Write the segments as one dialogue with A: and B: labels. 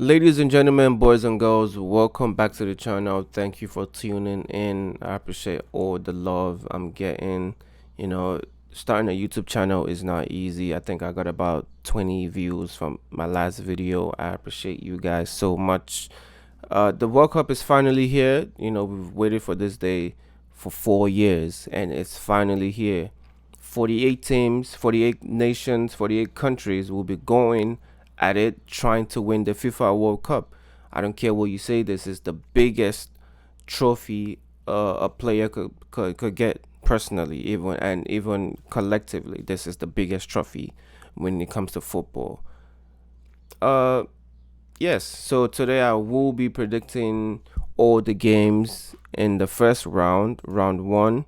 A: Ladies and gentlemen, boys and girls, welcome back to the channel. Thank you for tuning in. I appreciate all the love I'm getting. You know, starting a YouTube channel is not easy. I think I got about 20 views from my last video. I appreciate you guys so much. The World Cup is finally here. We've waited for this day for 4 years, and it's finally here. 48 teams, 48 nations, 48 countries will be going at it trying to win the FIFA World Cup. I don't care what you say, this is the biggest trophy a player could get personally, even collectively. This is the biggest trophy when it comes to football. Uh, yes, so today I will be predicting all the games in the first round, round one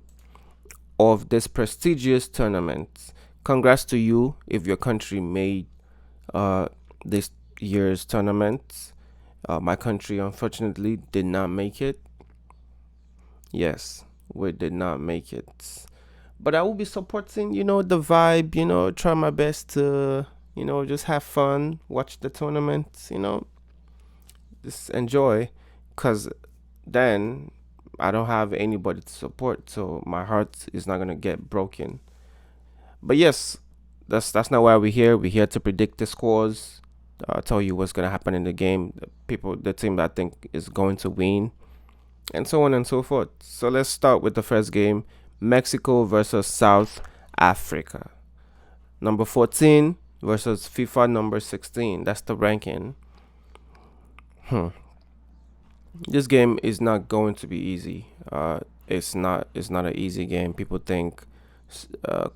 A: of this prestigious tournament. Congrats to you if your country made uh, this year's tournament. My country unfortunately did not make it. Yes, we did not make it. But I will be supporting, the vibe, try my best to, just have fun, watch the tournament, just enjoy. Because then I don't have anybody to support, so my heart is not going to get broken. But yes, that's not why we're here. We're here to predict the scores, tell you what's gonna happen in the game, the team that I think is going to win, and so on and so forth. So let's start with the first game: Mexico versus South Africa. Number 14 versus FIFA number 16. That's the ranking. Hmm. This game is not going to be easy. It's not. It's not an easy game. People think uh,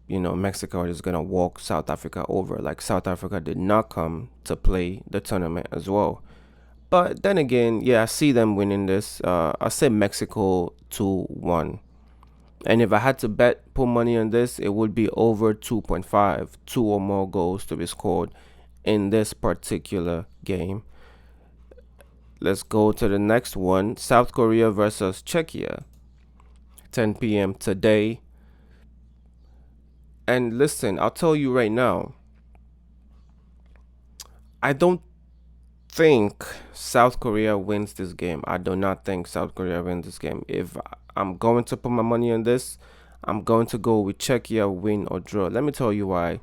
A: Mexico is gonna walk South Africa over. Like South Africa did not come to play the tournament as well. But then again, yeah, I see them winning this. I say Mexico 2-1. And if I had to put money on this, it would be over 2.5, two or more goals to be scored in this particular game. Let's go to the next one: South Korea versus Czechia, 10 p.m. today. And listen, I'll tell you right now, I don't think South Korea wins this game. I do not think South Korea wins this game. If I'm going to put my money on this, I'm going to go with Czechia win or draw. Let me tell you why.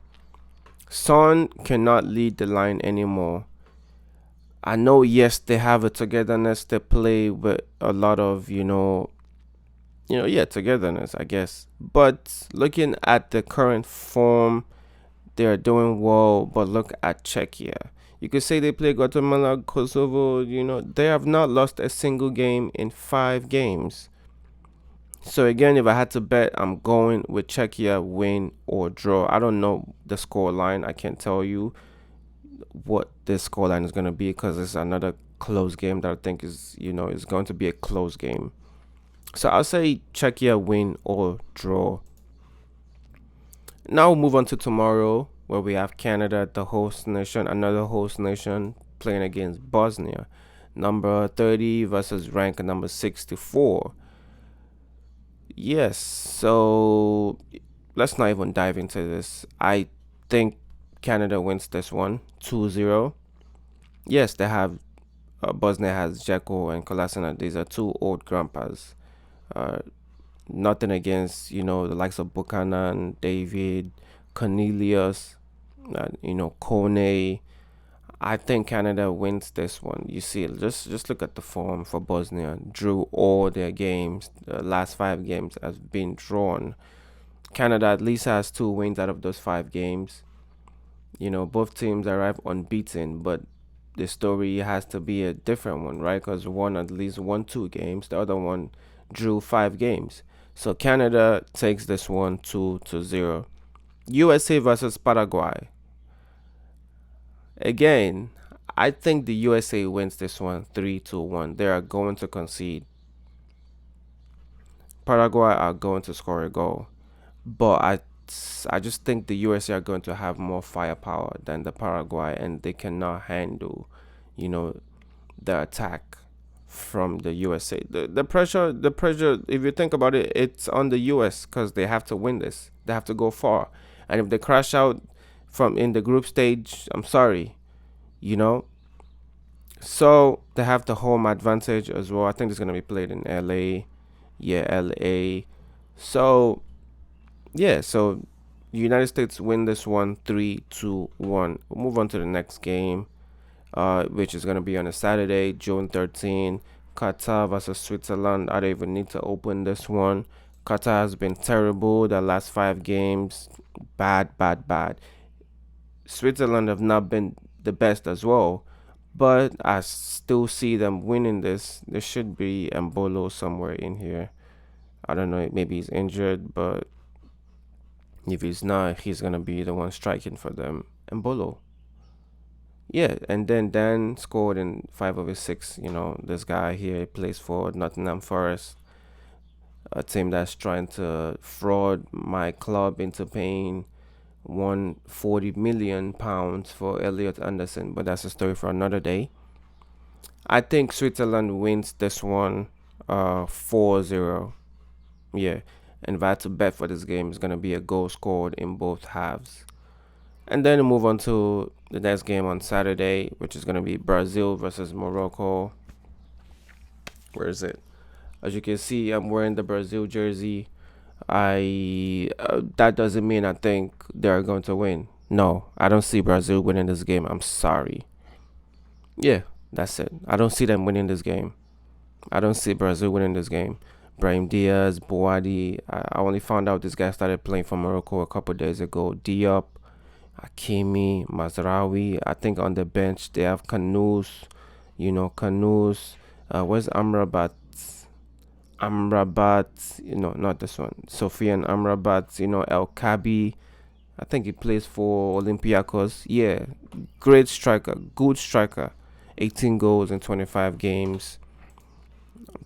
A: Son cannot lead the line anymore. I know, yes, they have a togetherness. They play with a lot of, yeah, togetherness, I guess. But looking at the current form, they are doing well. But look at Czechia. You could say they play Guatemala, Kosovo. They have not lost a single game in 5 games. So again, if I had to bet, I'm going with Czechia win or draw. I don't know the score line. I can't tell you what this score line is going to be because it's another close game that I think is going to be a close game. So I'll say Czechia win or draw. Now we'll move on to tomorrow, where we have Canada, the host nation, another host nation, playing against Bosnia. Number 30 versus rank number 64. Yes, so let's not even dive into this. I think Canada wins this one 2-0. Yes, they have Bosnia has Dzeko and Kolasinac. These are two old grandpas. Uh, Nothing against the likes of Buchanan, David, Cornelius, Kone. I think Canada wins this one. You see, just look at the form for Bosnia. Drew all their games. The last 5 games has been drawn. Canada at least has 2 wins out of those 5 games. Both teams arrive unbeaten, but the story has to be a different one, right? Because one at least won 2 games, the other one drew 5 games. So Canada takes this one 2-0. USA versus Paraguay. Again, I think the USA wins this one 3-1. They are going to concede. Paraguay are going to score a goal. But I just think the USA are going to have more firepower than the Paraguay, and they cannot handle, you know, the attack from the USA. The pressure. If you think about it, it's on the US because they have to win this. They have to go far, and if they crash out from in the group stage, I'm sorry, you know. So they have the home advantage as well. I think it's gonna be played in LA. Yeah, LA. So yeah, so the United States win this one 3-2-1. We'll move on to the next game, which is gonna be on a Saturday, June 13. Qatar versus Switzerland. I don't even need to open this one. Qatar has been terrible the last 5 games. Bad, bad, bad. Switzerland have not been the best as well, but I still see them winning this. There should be Mbolo somewhere in here. I don't know, maybe he's injured, but if he's not, he's gonna be the one striking for them. Mbolo. Yeah, and then Dan scored in 5 of his 6. This guy here plays for Nottingham Forest, a team that's trying to fraud my club into paying £140 million for Elliot Anderson, but that's a story for another day. I think Switzerland wins this one 4-0. Yeah. And if I had to bet for this game, it's going to be a goal scored in both halves. And then we move on to the next game on Saturday, which is going to be Brazil versus Morocco. Where is it? As you can see, I'm wearing the Brazil jersey. I That doesn't mean I think they're going to win. No, I don't see Brazil winning this game. I'm sorry. Yeah, that's it. I don't see them winning this game. I don't see Brazil winning this game. Brahim Diaz, Boadi. I only found out this guy started playing for Morocco a couple days ago. Diop, Hakimi, Mazraoui. I think on the bench they have Kanous. Kanous. Where's Amrabat? Amrabat. Not this one. Sofian Amrabat. El Kabi. I think he plays for Olympiacos. Yeah, great striker, good striker. 18 goals in 25 games.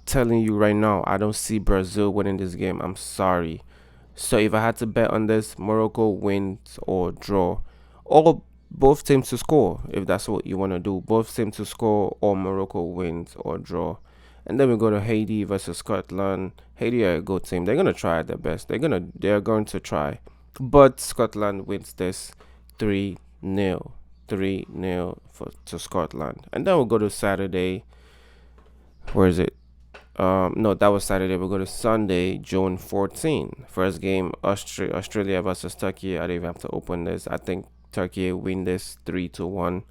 A: Telling you right now, I don't see Brazil winning this game. I'm sorry. So if I had to bet on this, Morocco wins or draw, or both teams to score. If that's what you want to do, both teams to score, or Morocco wins or draw. And then we go to Haiti versus Scotland. Haiti are a good team. They're gonna try their best. They're going to try, but Scotland wins this 3-0. 3-0 to Scotland. And then we'll go to Saturday. Where is it? No, that was Saturday. We'll go to Sunday, June 14. First game, Australia versus Turkey. I don't even have to open this. I think Turkey win this 3-1.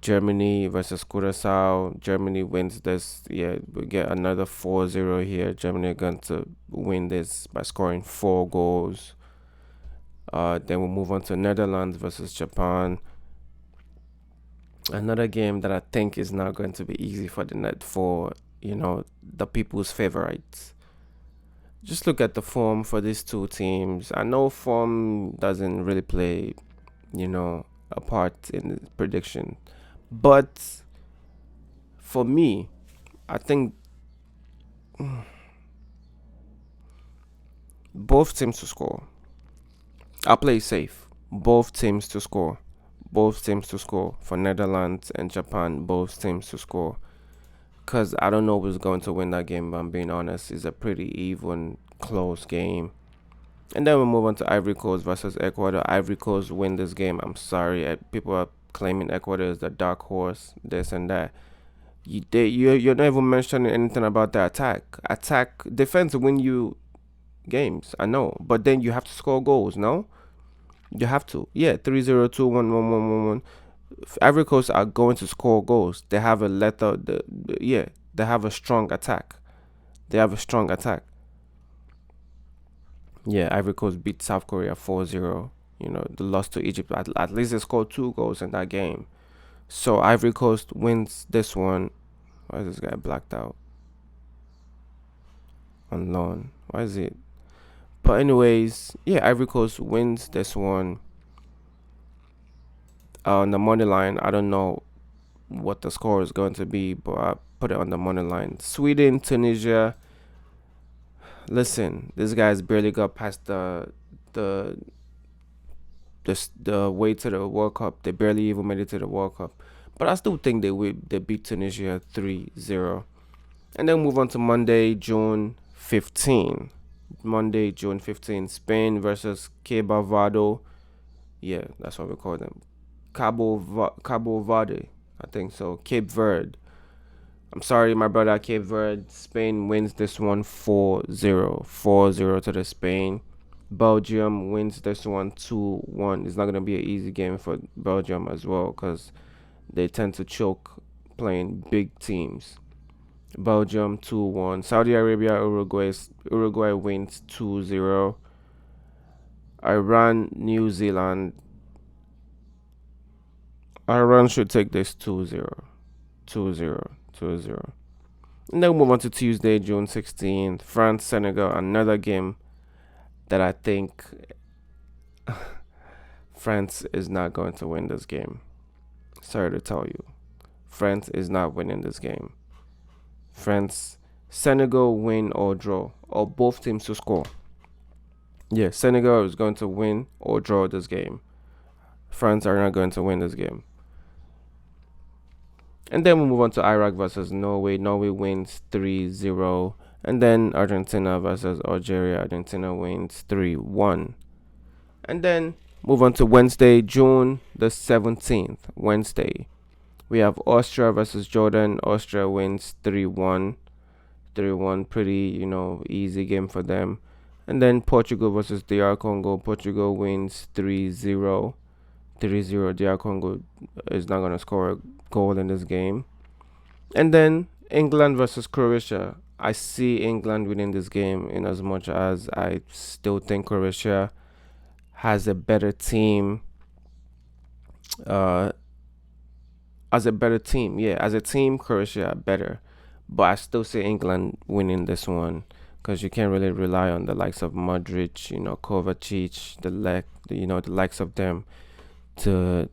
A: Germany versus Curacao. Germany wins this. Yeah, we get another 4-0 here. Germany are going to win this by scoring 4 goals. Then we'll move on to Netherlands versus Japan. Another game that I think is not going to be easy for the people's favorites. Just look at the form for these two teams. I know form doesn't really play, a part in the prediction, but for me, I think both teams to score. I'll play safe. Both teams to score. Both teams to score for Netherlands and Japan. Both teams to score. Because I don't know who's going to win that game, if I'm being honest. It's a pretty even, close game. And then we move on to Ivory Coast versus Ecuador. Ivory Coast win this game. I'm sorry. People are claiming Ecuador is the dark horse, this and that. You're not even mentioning anything about the attack. Defense win you games, I know, but then you have to score goals. No, you have to. Yeah, 3-0, 2-1, 1-1, 1-1. Ivory Coast are going to score goals. They have they have a strong attack. Yeah, Ivory Coast beat South Korea 4-0. They lost to Egypt. At least they scored 2 goals in that game. So Ivory Coast wins this one. Why is this guy blacked out? On loan. Why is it? But anyways, yeah, Ivory Coast wins this one. On the money line, I don't know what the score is going to be, but I put it on the money line. Sweden, Tunisia. Listen, this guy's barely got past the way to the World Cup. They barely even made it to the World Cup. But I still think they beat Tunisia 3-0. And then move on to Monday, June 15. Monday, June 15. Spain versus Cabo Verde. Yeah, that's what we call them. Cabo Verde. I think so. Cape Verde. I'm sorry, my brother. Cape Verde. Spain wins this one 4-0. 4-0 to the Spain. Belgium wins this one 2-1. It's not gonna be an easy game for Belgium as well because they tend to choke playing big teams. Belgium 2-1. Saudi Arabia, Uruguay wins 2-0. Iran, New Zealand. Iran should take this 2-0. 2-0. 2-0. And then we move on to Tuesday, June 16th. France, Senegal, another game that I think France is not going to win this game. Sorry to tell you. France is not winning this game. France, Senegal win or draw, or both teams to score. Yeah, Senegal is going to win or draw this game. France are not going to win this game. And then we move on to Iraq versus Norway. Norway wins 3-0. And then Argentina versus Algeria. Argentina wins 3-1. And then move on to Wednesday, June the 17th. Wednesday. We have Austria versus Jordan. Austria wins 3-1. 3-1. Pretty, easy game for them. And then Portugal versus DR Congo. Portugal wins 3-0. 3-0. DR Congo is not going to score a goal in this game. And then England versus Croatia. I see England winning this game in as much as I still think Croatia has a better team. As a better team, yeah, as a team, Croatia are better, but I still say England winning this one because you can't really rely on the likes of Modric, Kovacic, the likes of them to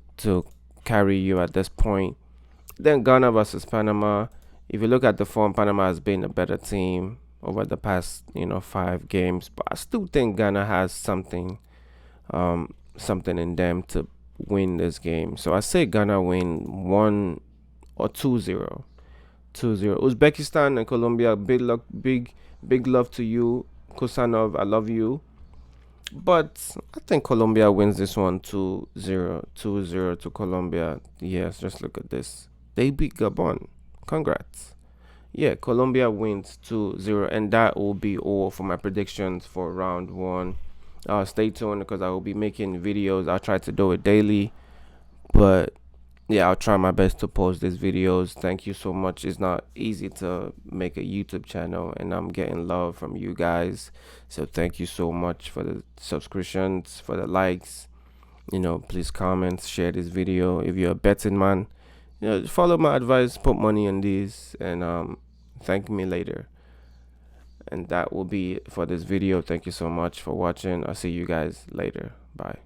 A: carry you at this point. Then Ghana versus Panama. If you look at the form, Panama has been a better team over the past 5 games, but I still think Ghana has something in them to win this game. So I say Ghana win 1 or 2-0. 2-0. Uzbekistan and Colombia, big love to you, Kusanov. I love you. But I think Colombia wins this one 2-0. 2-0 to Colombia. Yes, just look at this. They beat Gabon. Congrats. Yeah, Colombia wins 2-0. And that will be all for my predictions for round one. Stay tuned because I will be making videos. I'll try to do it daily. But yeah, I'll try my best to post these videos. Thank you so much. It's not easy to make a YouTube channel, and I'm getting love from you guys. So thank you so much for the subscriptions, for the likes. Please comment, share this video. If you're a betting man, follow my advice, put money on these, and thank me later. And that will be for this video. Thank you so much for watching. I'll see you guys later. Bye.